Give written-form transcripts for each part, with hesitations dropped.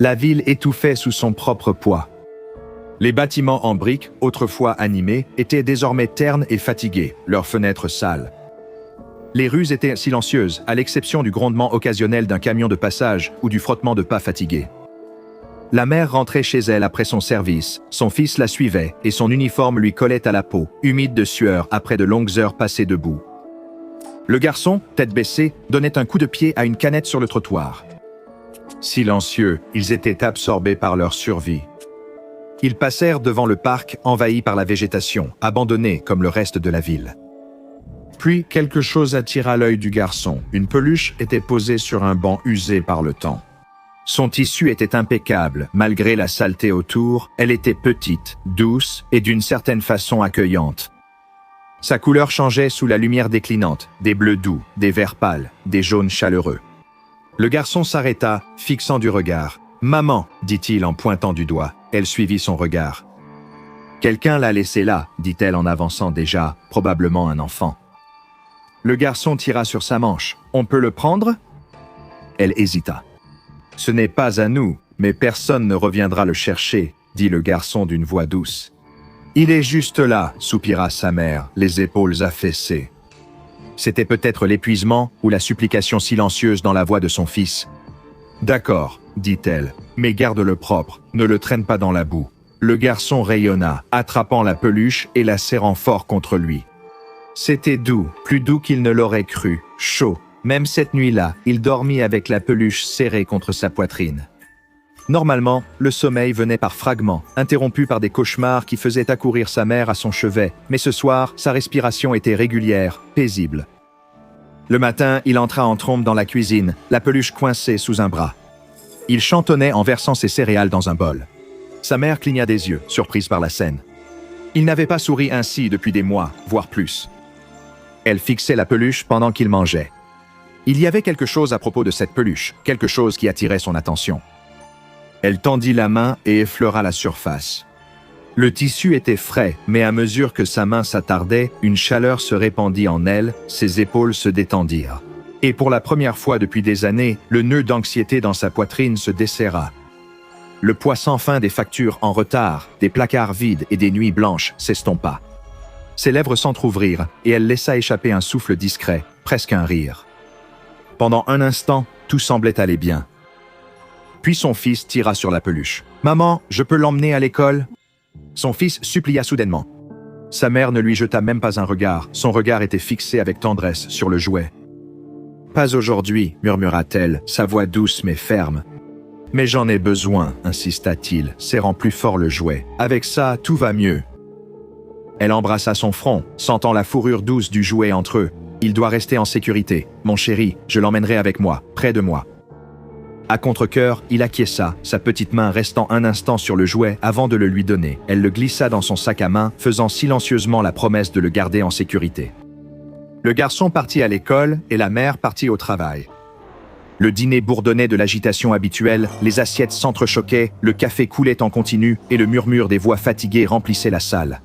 La ville étouffait sous son propre poids. Les bâtiments en briques, autrefois animés, étaient désormais ternes et fatigués, leurs fenêtres sales. Les rues étaient silencieuses, à l'exception du grondement occasionnel d'un camion de passage ou du frottement de pas fatigués. La mère rentrait chez elle après son service, son fils la suivait et son uniforme lui collait à la peau, humide de sueur après de longues heures passées debout. Le garçon, tête baissée, donnait un coup de pied à une canette sur le trottoir. Silencieux, ils étaient absorbés par leur survie. Ils passèrent devant le parc envahi par la végétation, abandonné comme le reste de la ville. Puis quelque chose attira l'œil du garçon. Une peluche était posée sur un banc usé par le temps. Son tissu était impeccable, malgré la saleté autour, elle était petite, douce et d'une certaine façon accueillante. Sa couleur changeait sous la lumière déclinante, des bleus doux, des verts pâles, des jaunes chaleureux. Le garçon s'arrêta, fixant du regard. « Maman !» dit-il en pointant du doigt. Elle suivit son regard. « Quelqu'un l'a laissé là » dit-elle en avançant déjà, probablement un enfant. Le garçon tira sur sa manche. « On peut le prendre ?» Elle hésita. « Ce n'est pas à nous, mais personne ne reviendra le chercher » dit le garçon d'une voix douce. « Il est juste là » soupira sa mère, les épaules affaissées. C'était peut-être l'épuisement ou la supplication silencieuse dans la voix de son fils. « D'accord » dit-elle, « mais garde-le propre, ne le traîne pas dans la boue. » Le garçon rayonna, attrapant la peluche et la serrant fort contre lui. C'était doux, plus doux qu'il ne l'aurait cru, chaud. Même cette nuit-là, il dormit avec la peluche serrée contre sa poitrine. Normalement, le sommeil venait par fragments, interrompu par des cauchemars qui faisaient accourir sa mère à son chevet, mais ce soir, sa respiration était régulière, paisible. Le matin, il entra en trombe dans la cuisine, la peluche coincée sous un bras. Il chantonnait en versant ses céréales dans un bol. Sa mère cligna des yeux, surprise par la scène. Il n'avait pas souri ainsi depuis des mois, voire plus. Elle fixait la peluche pendant qu'il mangeait. Il y avait quelque chose à propos de cette peluche, quelque chose qui attirait son attention. Elle tendit la main et effleura la surface. Le tissu était frais, mais à mesure que sa main s'attardait, une chaleur se répandit en elle, ses épaules se détendirent. Et pour la première fois depuis des années, le nœud d'anxiété dans sa poitrine se desserra. Le poids sans fin des factures en retard, des placards vides et des nuits blanches s'estompa. Ses lèvres s'entr'ouvrirent et elle laissa échapper un souffle discret, presque un rire. Pendant un instant, tout semblait aller bien. Puis son fils tira sur la peluche. « Maman, je peux l'emmener à l'école ?» Son fils supplia soudainement. Sa mère ne lui jeta même pas un regard, son regard était fixé avec tendresse sur le jouet. « Pas aujourd'hui, murmura-t-elle, sa voix douce mais ferme. « Mais j'en ai besoin, insista-t-il, serrant plus fort le jouet. Avec ça, tout va mieux. » Elle embrassa son front, sentant la fourrure douce du jouet entre eux. « Il doit rester en sécurité. Mon chéri, je l'emmènerai avec moi, près de moi. » À contre-cœur, il acquiesça, sa petite main restant un instant sur le jouet avant de le lui donner. Elle le glissa dans son sac à main, faisant silencieusement la promesse de le garder en sécurité. Le garçon partit à l'école et la mère partit au travail. Le dîner bourdonnait de l'agitation habituelle, les assiettes s'entrechoquaient, le café coulait en continu et le murmure des voix fatiguées remplissait la salle.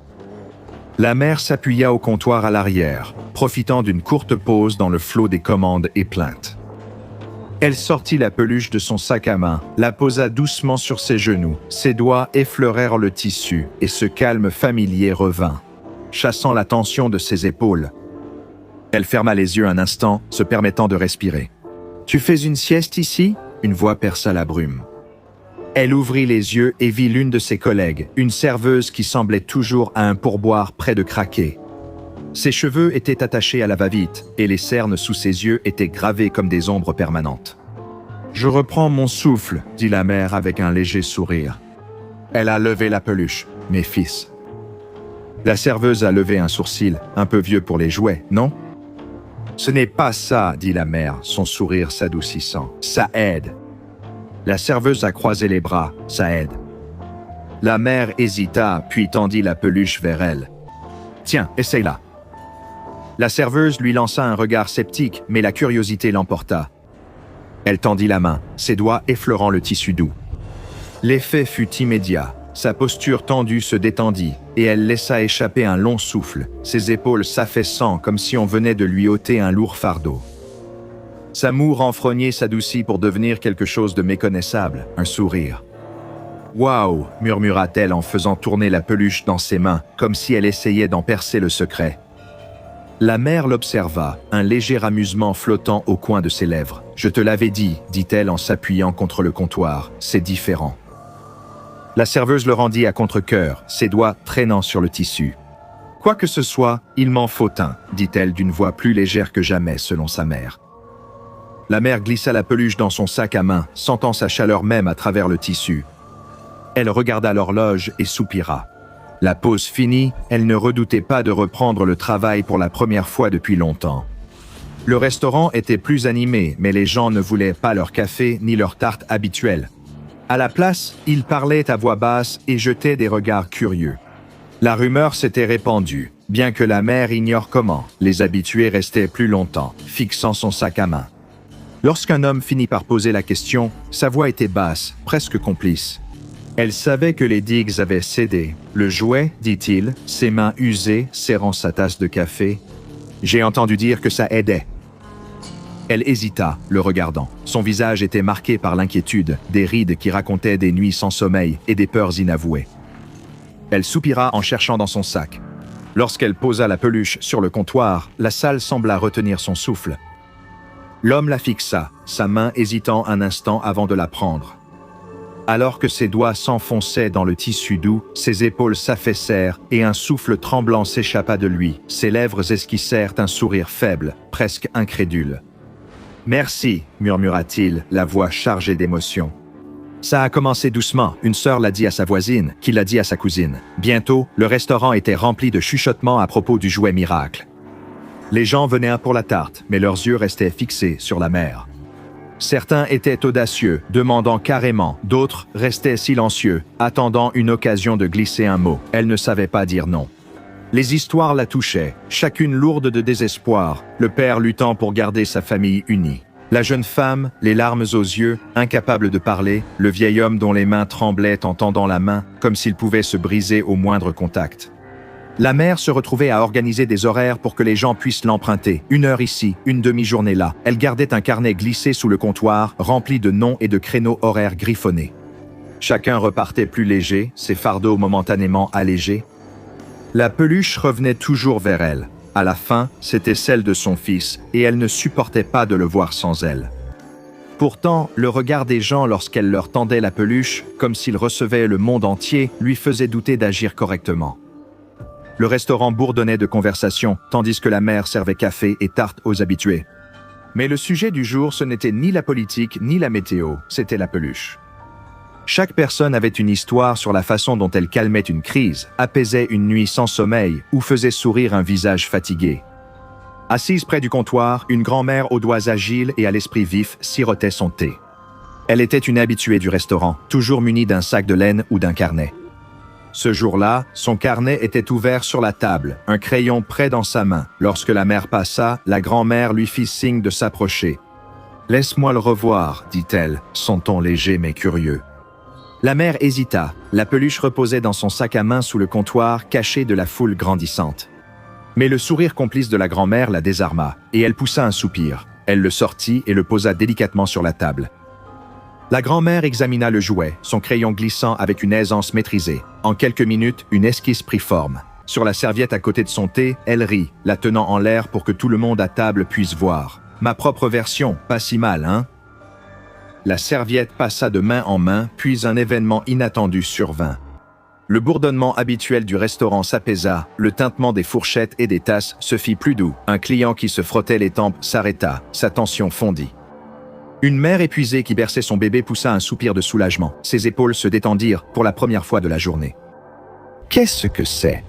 La mère s'appuya au comptoir à l'arrière, profitant d'une courte pause dans le flot des commandes et plaintes. Elle sortit la peluche de son sac à main, la posa doucement sur ses genoux, ses doigts effleurèrent le tissu et ce calme familier revint, chassant la tension de ses épaules. Elle ferma les yeux un instant, se permettant de respirer. « Tu fais une sieste ici ?» Une voix perça la brume. Elle ouvrit les yeux et vit l'une de ses collègues, une serveuse qui semblait toujours à un pourboire près de craquer. Ses cheveux étaient attachés à la va-vite et les cernes sous ses yeux étaient gravées comme des ombres permanentes. « Je reprends mon souffle » dit la mère avec un léger sourire. Elle a levé la peluche. « Mes fils. » La serveuse a levé un sourcil, un peu vieux pour les jouets, non ? « Ce n'est pas ça » dit la mère, son sourire s'adoucissant. « Ça aide. » La serveuse a croisé les bras. « Ça aide. » La mère hésita, puis tendit la peluche vers elle. « Tiens, essaye-la. » La serveuse lui lança un regard sceptique, mais la curiosité l'emporta. Elle tendit la main, ses doigts effleurant le tissu doux. L'effet fut immédiat. Sa posture tendue se détendit, et elle laissa échapper un long souffle, ses épaules s'affaissant comme si on venait de lui ôter un lourd fardeau. Sa moue renfrognée s'adoucit pour devenir quelque chose de méconnaissable, un sourire. « Waouh !» murmura-t-elle en faisant tourner la peluche dans ses mains, comme si elle essayait d'en percer le secret. La mère l'observa, un léger amusement flottant au coin de ses lèvres. « Je te l'avais dit, » dit-elle en s'appuyant contre le comptoir, « c'est différent. » La serveuse le rendit à contre-cœur, ses doigts traînant sur le tissu. « Quoi que ce soit, il m'en faut un, » dit-elle d'une voix plus légère que jamais selon sa mère. La mère glissa la peluche dans son sac à main, sentant sa chaleur même à travers le tissu. Elle regarda l'horloge et soupira. La pause finie, elle ne redoutait pas de reprendre le travail pour la première fois depuis longtemps. Le restaurant était plus animé, mais les gens ne voulaient pas leur café ni leur tarte habituelle. À la place, ils parlaient à voix basse et jetaient des regards curieux. La rumeur s'était répandue, bien que la mère ignore comment. Les habitués restaient plus longtemps, fixant son sac à main. Lorsqu'un homme finit par poser la question, sa voix était basse, presque complice. Elle savait que les digues avaient cédé. Le jouet, dit-il, ses mains usées, serrant sa tasse de café. J'ai entendu dire que ça aidait. Elle hésita, le regardant. Son visage était marqué par l'inquiétude, des rides qui racontaient des nuits sans sommeil et des peurs inavouées. Elle soupira en cherchant dans son sac. Lorsqu'elle posa la peluche sur le comptoir, la salle sembla retenir son souffle. L'homme la fixa, sa main hésitant un instant avant de la prendre. Alors que ses doigts s'enfonçaient dans le tissu doux, ses épaules s'affaissèrent et un souffle tremblant s'échappa de lui. Ses lèvres esquissèrent un sourire faible, presque incrédule. « Merci » murmura-t-il, la voix chargée d'émotion. Ça a commencé doucement, une sœur l'a dit à sa voisine, qui l'a dit à sa cousine. Bientôt, le restaurant était rempli de chuchotements à propos du jouet miracle. Les gens venaient pour la tarte, mais leurs yeux restaient fixés sur la mère. Certains étaient audacieux, demandant carrément, d'autres restaient silencieux, attendant une occasion de glisser un mot. Elle ne savait pas dire non. Les histoires la touchaient, chacune lourde de désespoir, le père luttant pour garder sa famille unie. La jeune femme, les larmes aux yeux, incapable de parler, le vieil homme dont les mains tremblaient en tendant la main, comme s'il pouvait se briser au moindre contact. La mère se retrouvait à organiser des horaires pour que les gens puissent l'emprunter. 1 heure ici, une demi-journée là. Elle gardait un carnet glissé sous le comptoir, rempli de noms et de créneaux horaires griffonnés. Chacun repartait plus léger, ses fardeaux momentanément allégés. La peluche revenait toujours vers elle. À la fin, c'était celle de son fils, et elle ne supportait pas de le voir sans elle. Pourtant, le regard des gens lorsqu'elle leur tendait la peluche, comme s'ils recevaient le monde entier, lui faisait douter d'agir correctement. Le restaurant bourdonnait de conversations, tandis que la mère servait café et tarte aux habitués. Mais le sujet du jour, ce n'était ni la politique, ni la météo, c'était la peluche. Chaque personne avait une histoire sur la façon dont elle calmait une crise, apaisait une nuit sans sommeil ou faisait sourire un visage fatigué. Assise près du comptoir, une grand-mère aux doigts agiles et à l'esprit vif sirotait son thé. Elle était une habituée du restaurant, toujours munie d'un sac de laine ou d'un carnet. Ce jour-là, son carnet était ouvert sur la table, un crayon prêt dans sa main. Lorsque la mère passa, la grand-mère lui fit signe de s'approcher. « Laisse-moi le revoir, » dit-elle, son ton léger mais curieux. La mère hésita. La peluche reposait dans son sac à main sous le comptoir, caché de la foule grandissante. Mais le sourire complice de la grand-mère la désarma, et elle poussa un soupir. Elle le sortit et le posa délicatement sur la table. La grand-mère examina le jouet, son crayon glissant avec une aisance maîtrisée. En quelques minutes, une esquisse prit forme. Sur la serviette à côté de son thé, elle rit, la tenant en l'air pour que tout le monde à table puisse voir. « Ma propre version, pas si mal, hein ?» La serviette passa de main en main, puis un événement inattendu survint. Le bourdonnement habituel du restaurant s'apaisa, le tintement des fourchettes et des tasses se fit plus doux. Un client qui se frottait les tempes s'arrêta, sa tension fondit. Une mère épuisée qui berçait son bébé poussa un soupir de soulagement. Ses épaules se détendirent pour la première fois de la journée. « Qu'est-ce que c'est »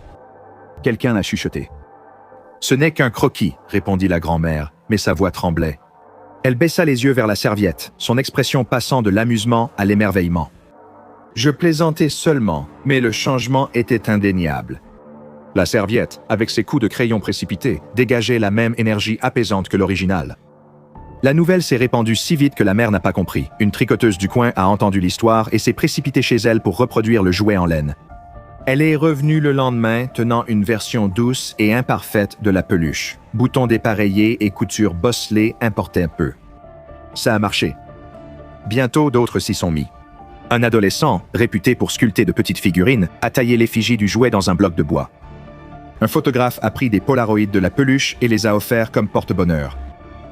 Quelqu'un l'a chuchoté. « Ce n'est qu'un croquis » répondit la grand-mère, mais sa voix tremblait. Elle baissa les yeux vers la serviette, son expression passant de l'amusement à l'émerveillement. « Je plaisantais seulement, mais le changement était indéniable. » La serviette, avec ses coups de crayon précipités, dégageait la même énergie apaisante que l'original. La nouvelle s'est répandue si vite que la mère n'a pas compris. Une tricoteuse du coin a entendu l'histoire et s'est précipitée chez elle pour reproduire le jouet en laine. Elle est revenue le lendemain tenant une version douce et imparfaite de la peluche. Boutons dépareillés et coutures bosselées importaient peu. Ça a marché. Bientôt, d'autres s'y sont mis. Un adolescent, réputé pour sculpter de petites figurines, a taillé l'effigie du jouet dans un bloc de bois. Un photographe a pris des polaroïdes de la peluche et les a offerts comme porte-bonheur.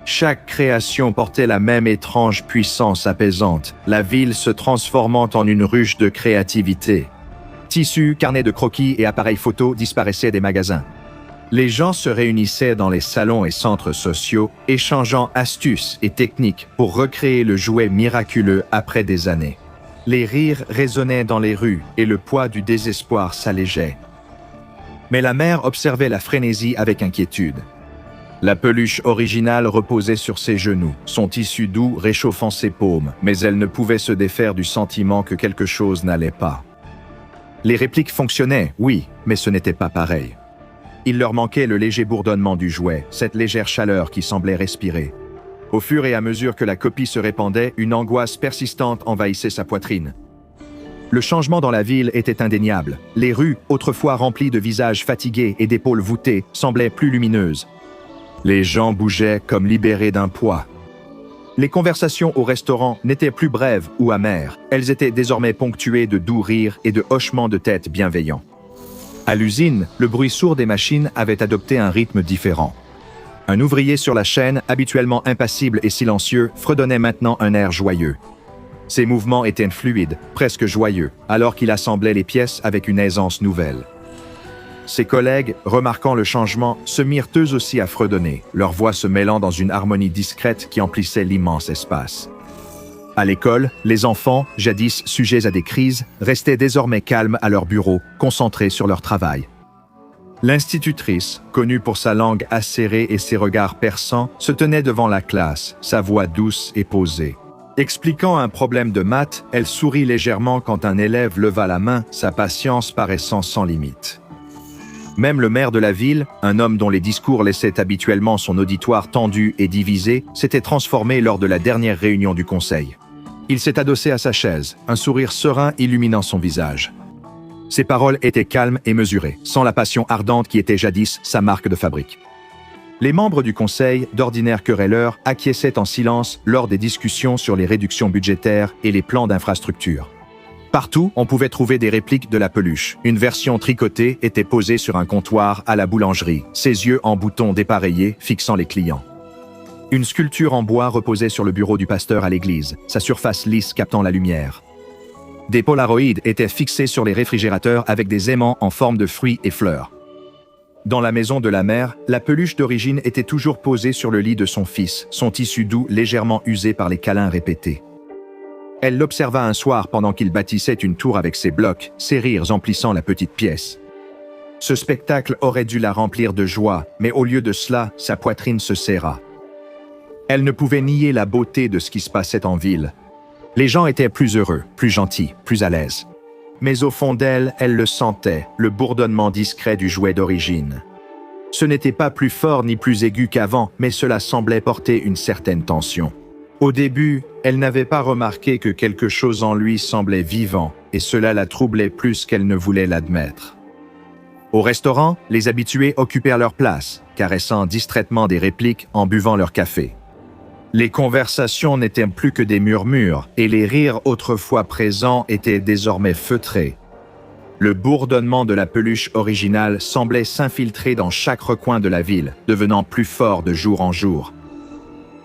Chaque création portait la même étrange puissance apaisante, la ville se transformant en une ruche de créativité. Tissus, carnets de croquis et appareils photo disparaissaient des magasins. Les gens se réunissaient dans les salons et centres sociaux, échangeant astuces et techniques pour recréer le jouet miraculeux après des années. Les rires résonnaient dans les rues et le poids du désespoir s'allégeait. Mais la mère observait la frénésie avec inquiétude. La peluche originale reposait sur ses genoux, son tissu doux réchauffant ses paumes, mais elle ne pouvait se défaire du sentiment que quelque chose n'allait pas. Les répliques fonctionnaient, oui, mais ce n'était pas pareil. Il leur manquait le léger bourdonnement du jouet, cette légère chaleur qui semblait respirer. Au fur et à mesure que la copie se répandait, une angoisse persistante envahissait sa poitrine. Le changement dans la ville était indéniable. Les rues, autrefois remplies de visages fatigués et d'épaules voûtées, semblaient plus lumineuses. Les gens bougeaient comme libérés d'un poids. Les conversations au restaurant n'étaient plus brèves ou amères. Elles étaient désormais ponctuées de doux rires et de hochements de tête bienveillants. À l'usine, le bruit sourd des machines avait adopté un rythme différent. Un ouvrier sur la chaîne, habituellement impassible et silencieux, fredonnait maintenant un air joyeux. Ses mouvements étaient fluides, presque joyeux, alors qu'il assemblait les pièces avec une aisance nouvelle. Ses collègues, remarquant le changement, se mirent eux aussi à fredonner, leurs voix se mêlant dans une harmonie discrète qui emplissait l'immense espace. À l'école, les enfants, jadis sujets à des crises, restaient désormais calmes à leur bureau, concentrés sur leur travail. L'institutrice, connue pour sa langue acérée et ses regards perçants, se tenait devant la classe, sa voix douce et posée. Expliquant un problème de maths, elle sourit légèrement quand un élève leva la main, sa patience paraissant sans limite. Même le maire de la ville, un homme dont les discours laissaient habituellement son auditoire tendu et divisé, s'était transformé lors de la dernière réunion du conseil. Il s'est adossé à sa chaise, un sourire serein illuminant son visage. Ses paroles étaient calmes et mesurées, sans la passion ardente qui était jadis sa marque de fabrique. Les membres du conseil, d'ordinaire querelleurs, acquiesçaient en silence lors des discussions sur les réductions budgétaires et les plans d'infrastructure. Partout, on pouvait trouver des répliques de la peluche. Une version tricotée était posée sur un comptoir à la boulangerie, ses yeux en boutons dépareillés fixant les clients. Une sculpture en bois reposait sur le bureau du pasteur à l'église, sa surface lisse captant la lumière. Des polaroïdes étaient fixés sur les réfrigérateurs avec des aimants en forme de fruits et fleurs. Dans la maison de la mère, la peluche d'origine était toujours posée sur le lit de son fils, son tissu doux légèrement usé par les câlins répétés. Elle l'observa un soir pendant qu'il bâtissait une tour avec ses blocs, ses rires emplissant la petite pièce. Ce spectacle aurait dû la remplir de joie, mais au lieu de cela, sa poitrine se serra. Elle ne pouvait nier la beauté de ce qui se passait en ville. Les gens étaient plus heureux, plus gentils, plus à l'aise. Mais au fond d'elle, elle le sentait, le bourdonnement discret du jouet d'origine. Ce n'était pas plus fort ni plus aigu qu'avant, mais cela semblait porter une certaine tension. Au début, elle n'avait pas remarqué que quelque chose en lui semblait vivant, et cela la troublait plus qu'elle ne voulait l'admettre. Au restaurant, les habitués occupèrent leur place, caressant distraitement des répliques en buvant leur café. Les conversations n'étaient plus que des murmures, et les rires autrefois présents étaient désormais feutrés. Le bourdonnement de la peluche originale semblait s'infiltrer dans chaque recoin de la ville, devenant plus fort de jour en jour.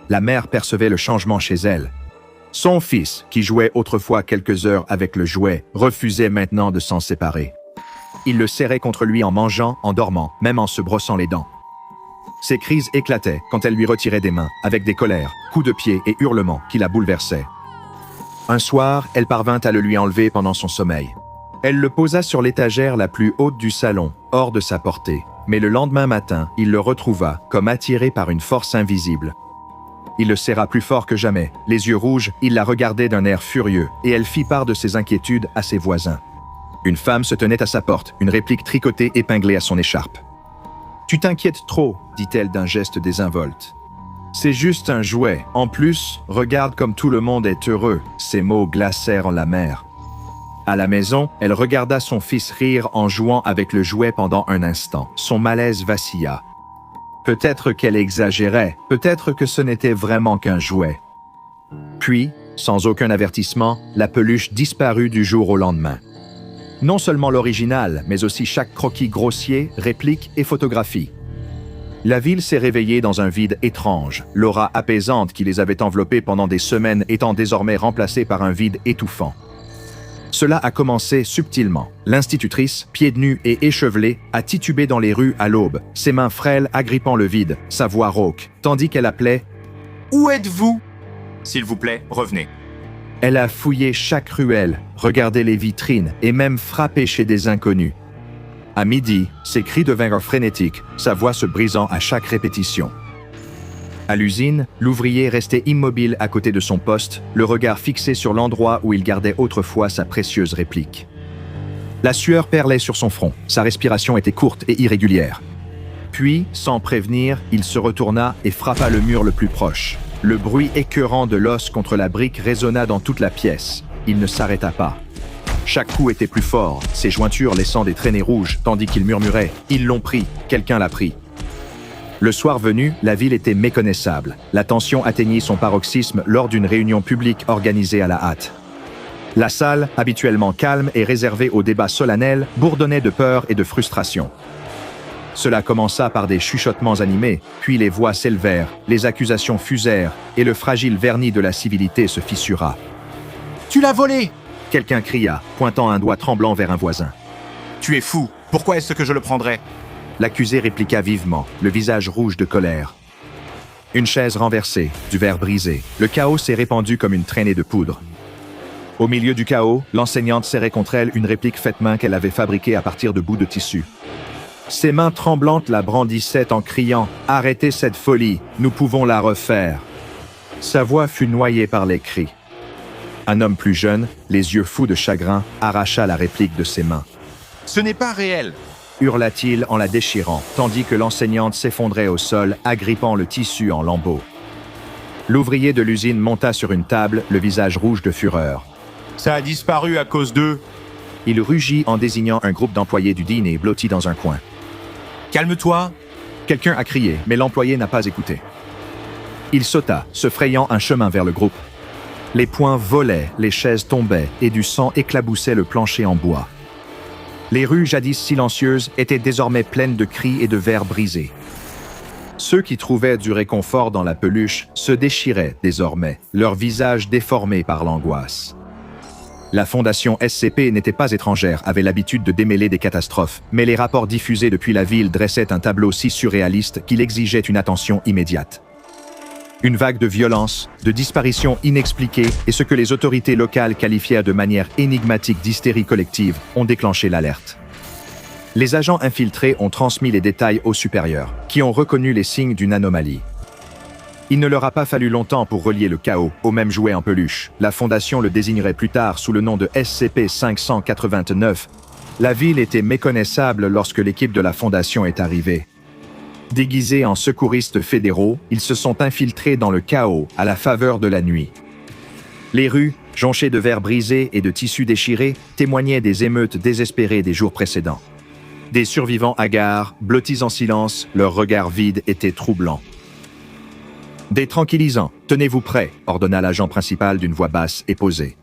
La mère percevait le changement chez elle. Son fils, qui jouait autrefois quelques heures avec le jouet, refusait maintenant de s'en séparer. Il le serrait contre lui en mangeant, en dormant, même en se brossant les dents. Ses crises éclataient quand elle lui retirait des mains, avec des colères, coups de pied et hurlements qui la bouleversaient. Un soir, elle parvint à le lui enlever pendant son sommeil. Elle le posa sur l'étagère la plus haute du salon, hors de sa portée, mais le lendemain matin, il le retrouva, comme attiré par une force invisible. Il le serra plus fort que jamais. Les yeux rouges, il la regardait d'un air furieux, et elle fit part de ses inquiétudes à ses voisins. Une femme se tenait à sa porte, une réplique tricotée épinglée à son écharpe. « Tu t'inquiètes trop », dit-elle d'un geste désinvolte. « C'est juste un jouet. En plus, regarde comme tout le monde est heureux. » Ces mots glacèrent la mère. À la maison, elle regarda son fils rire en jouant avec le jouet pendant un instant. Son malaise vacilla. Peut-être qu'elle exagérait, peut-être que ce n'était vraiment qu'un jouet. Puis, sans aucun avertissement, la peluche disparut du jour au lendemain. Non seulement l'original, mais aussi chaque croquis grossier, réplique et photographie. La ville s'est réveillée dans un vide étrange, l'aura apaisante qui les avait enveloppés pendant des semaines étant désormais remplacée par un vide étouffant. Cela a commencé subtilement. L'institutrice, pieds nus et échevelée, a titubé dans les rues à l'aube, ses mains frêles agrippant le vide, sa voix rauque, tandis qu'elle appelait « Où êtes-vous » S'il vous plaît, revenez. Elle a fouillé chaque ruelle, regardé les vitrines et même frappé chez des inconnus. À midi, ses cris devinrent frénétiques, sa voix se brisant à chaque répétition. À l'usine, l'ouvrier restait immobile à côté de son poste, le regard fixé sur l'endroit où il gardait autrefois sa précieuse réplique. La sueur perlait sur son front, sa respiration était courte et irrégulière. Puis, sans prévenir, il se retourna et frappa le mur le plus proche. Le bruit écœurant de l'os contre la brique résonna dans toute la pièce. Il ne s'arrêta pas. Chaque coup était plus fort, ses jointures laissant des traînées rouges, tandis qu'il murmurait « Ils l'ont pris, quelqu'un l'a pris ». Le soir venu, la ville était méconnaissable. La tension atteignit son paroxysme lors d'une réunion publique organisée à la hâte. La salle, habituellement calme et réservée aux débats solennels, bourdonnait de peur et de frustration. Cela commença par des chuchotements animés, puis les voix s'élevèrent, les accusations fusèrent, et le fragile vernis de la civilité se fissura. « Tu l'as volé !» quelqu'un cria, pointant un doigt tremblant vers un voisin. « Tu es fou, pourquoi est-ce que je le prendrais ?» L'accusé répliqua vivement, le visage rouge de colère. Une chaise renversée, du verre brisé, le chaos s'est répandu comme une traînée de poudre. Au milieu du chaos, l'enseignante serrait contre elle une réplique faite main qu'elle avait fabriquée à partir de bouts de tissu. Ses mains tremblantes la brandissaient en criant « Arrêtez cette folie, nous pouvons la refaire ». Sa voix fut noyée par les cris. Un homme plus jeune, les yeux fous de chagrin, arracha la réplique de ses mains. « Ce n'est pas réel !» hurla-t-il en la déchirant, tandis que l'enseignante s'effondrait au sol, agrippant le tissu en lambeaux. L'ouvrier de l'usine monta sur une table, le visage rouge de fureur. « Ça a disparu à cause d'eux !» Il rugit en désignant un groupe d'employés du dîner blottis dans un coin. « Calme-toi !» Quelqu'un a crié, mais l'employé n'a pas écouté. Il sauta, se frayant un chemin vers le groupe. Les poings volaient, les chaises tombaient, et du sang éclaboussait le plancher en bois. Les rues jadis silencieuses étaient désormais pleines de cris et de verres brisés. Ceux qui trouvaient du réconfort dans la peluche se déchiraient désormais, leurs visages déformés par l'angoisse. La fondation SCP n'était pas étrangère, avait l'habitude de démêler des catastrophes, mais les rapports diffusés depuis la ville dressaient un tableau si surréaliste qu'il exigeait une attention immédiate. Une vague de violence, de disparitions inexpliquées et ce que les autorités locales qualifièrent de manière énigmatique d'hystérie collective ont déclenché l'alerte. Les agents infiltrés ont transmis les détails aux supérieurs, qui ont reconnu les signes d'une anomalie. Il ne leur a pas fallu longtemps pour relier le chaos au même jouet en peluche. La Fondation le désignerait plus tard sous le nom de SCP-589. La ville était méconnaissable lorsque l'équipe de la Fondation est arrivée. Déguisés en secouristes fédéraux, ils se sont infiltrés dans le chaos à la faveur de la nuit. Les rues, jonchées de verres brisés et de tissus déchirés, témoignaient des émeutes désespérées des jours précédents. Des survivants hagards, blottis en silence, leurs regards vides étaient troublants. « Des tranquillisants, tenez-vous prêts », ordonna l'agent principal d'une voix basse et posée.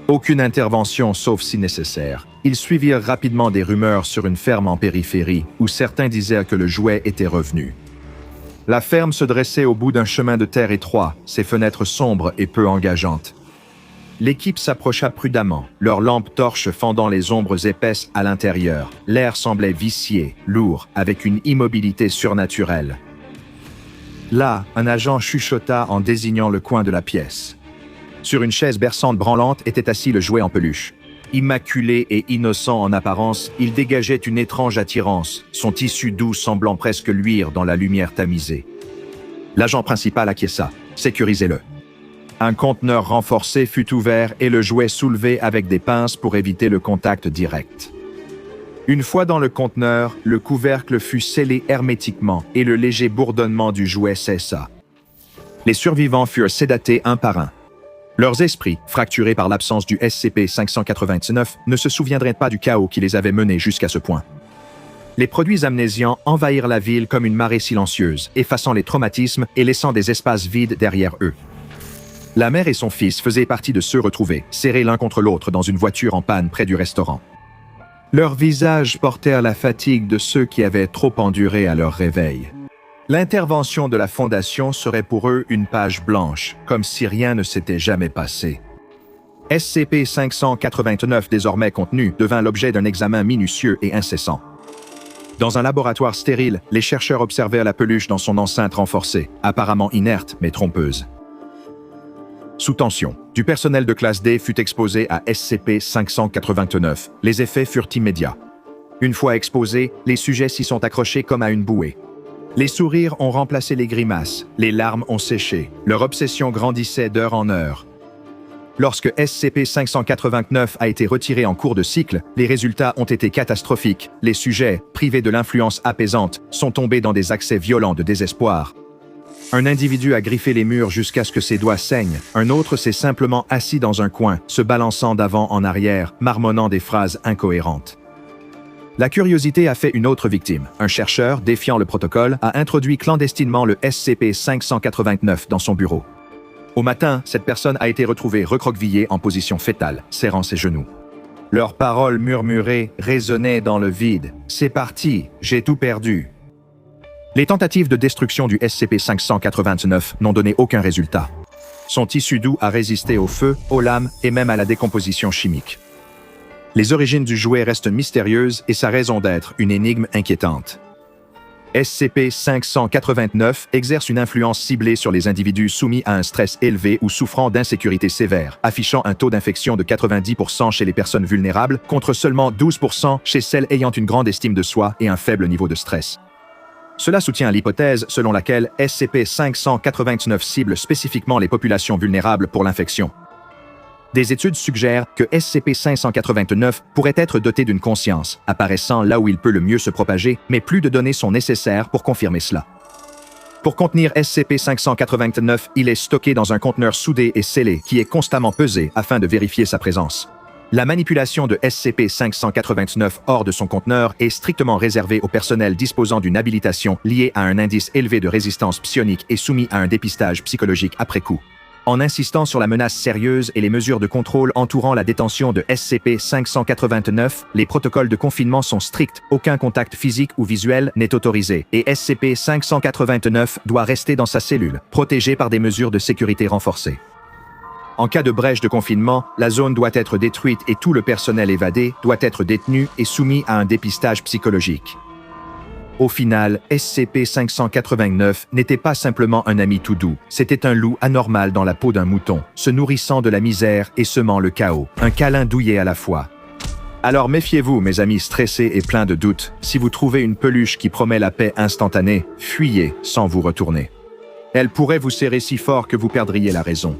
Aucune intervention sauf si nécessaire. Ils suivirent rapidement des rumeurs sur une ferme en périphérie où certains disaient que le jouet était revenu. La ferme se dressait au bout d'un chemin de terre étroit, ses fenêtres sombres et peu engageantes. L'équipe s'approcha prudemment, leurs lampes torches fendant les ombres épaisses à l'intérieur. L'air semblait vicié, lourd, avec une immobilité surnaturelle. Là, un agent chuchota en désignant le coin de la pièce. Sur une chaise berçante branlante était assis le jouet en peluche. Immaculé et innocent en apparence, il dégageait une étrange attirance, son tissu doux semblant presque luire dans la lumière tamisée. L'agent principal acquiesça. « Sécurisez-le ». Un conteneur renforcé fut ouvert et le jouet soulevé avec des pinces pour éviter le contact direct. Une fois dans le conteneur, le couvercle fut scellé hermétiquement et le léger bourdonnement du jouet cessa. Les survivants furent sédatés un par un. Leurs esprits, fracturés par l'absence du SCP-589, ne se souviendraient pas du chaos qui les avait menés jusqu'à ce point. Les produits amnésiants envahirent la ville comme une marée silencieuse, effaçant les traumatismes et laissant des espaces vides derrière eux. La mère et son fils faisaient partie de ceux retrouvés, serrés l'un contre l'autre dans une voiture en panne près du restaurant. Leurs visages portèrent la fatigue de ceux qui avaient trop enduré à leur réveil. L'intervention de la Fondation serait pour eux une page blanche, comme si rien ne s'était jamais passé. SCP-589, désormais contenu, devint l'objet d'un examen minutieux et incessant. Dans un laboratoire stérile, les chercheurs observèrent la peluche dans son enceinte renforcée, apparemment inerte mais trompeuse. Sous tension, du personnel de classe D fut exposé à SCP-589. Les effets furent immédiats. Une fois exposés, les sujets s'y sont accrochés comme à une bouée. Les sourires ont remplacé les grimaces, les larmes ont séché, leur obsession grandissait d'heure en heure. Lorsque SCP-589 a été retiré en cours de cycle, les résultats ont été catastrophiques. Les sujets, privés de l'influence apaisante, sont tombés dans des accès violents de désespoir. Un individu a griffé les murs jusqu'à ce que ses doigts saignent. Un autre s'est simplement assis dans un coin, se balançant d'avant en arrière, marmonnant des phrases incohérentes. La curiosité a fait une autre victime. Un chercheur, défiant le protocole, a introduit clandestinement le SCP-589 dans son bureau. Au matin, cette personne a été retrouvée recroquevillée en position fétale, serrant ses genoux. Leurs paroles murmurées résonnaient dans le vide. « C'est parti, j'ai tout perdu. » Les tentatives de destruction du SCP-589 n'ont donné aucun résultat. Son tissu doux a résisté au feu, aux lames et même à la décomposition chimique. Les origines du jouet restent mystérieuses et sa raison d'être une énigme inquiétante. SCP-589 exerce une influence ciblée sur les individus soumis à un stress élevé ou souffrant d'insécurité sévère, affichant un taux d'infection de 90% chez les personnes vulnérables contre seulement 12% chez celles ayant une grande estime de soi et un faible niveau de stress. Cela soutient l'hypothèse selon laquelle SCP-589 cible spécifiquement les populations vulnérables pour l'infection. Des études suggèrent que SCP-589 pourrait être doté d'une conscience, apparaissant là où il peut le mieux se propager, mais plus de données sont nécessaires pour confirmer cela. Pour contenir SCP-589, il est stocké dans un conteneur soudé et scellé qui est constamment pesé afin de vérifier sa présence. La manipulation de SCP-589 hors de son conteneur est strictement réservée au personnel disposant d'une habilitation liée à un indice élevé de résistance psionique et soumis à un dépistage psychologique après coup. En insistant sur la menace sérieuse et les mesures de contrôle entourant la détention de SCP-589, les protocoles de confinement sont stricts, aucun contact physique ou visuel n'est autorisé, et SCP-589 doit rester dans sa cellule, protégé par des mesures de sécurité renforcées. En cas de brèche de confinement, la zone doit être détruite et tout le personnel évadé doit être détenu et soumis à un dépistage psychologique. Au final, SCP-589 n'était pas simplement un ami tout doux, c'était un loup anormal dans la peau d'un mouton, se nourrissant de la misère et semant le chaos, un câlin douillet à la fois. Alors méfiez-vous, mes amis stressés et pleins de doutes, si vous trouvez une peluche qui promet la paix instantanée, fuyez sans vous retourner. Elle pourrait vous serrer si fort que vous perdriez la raison.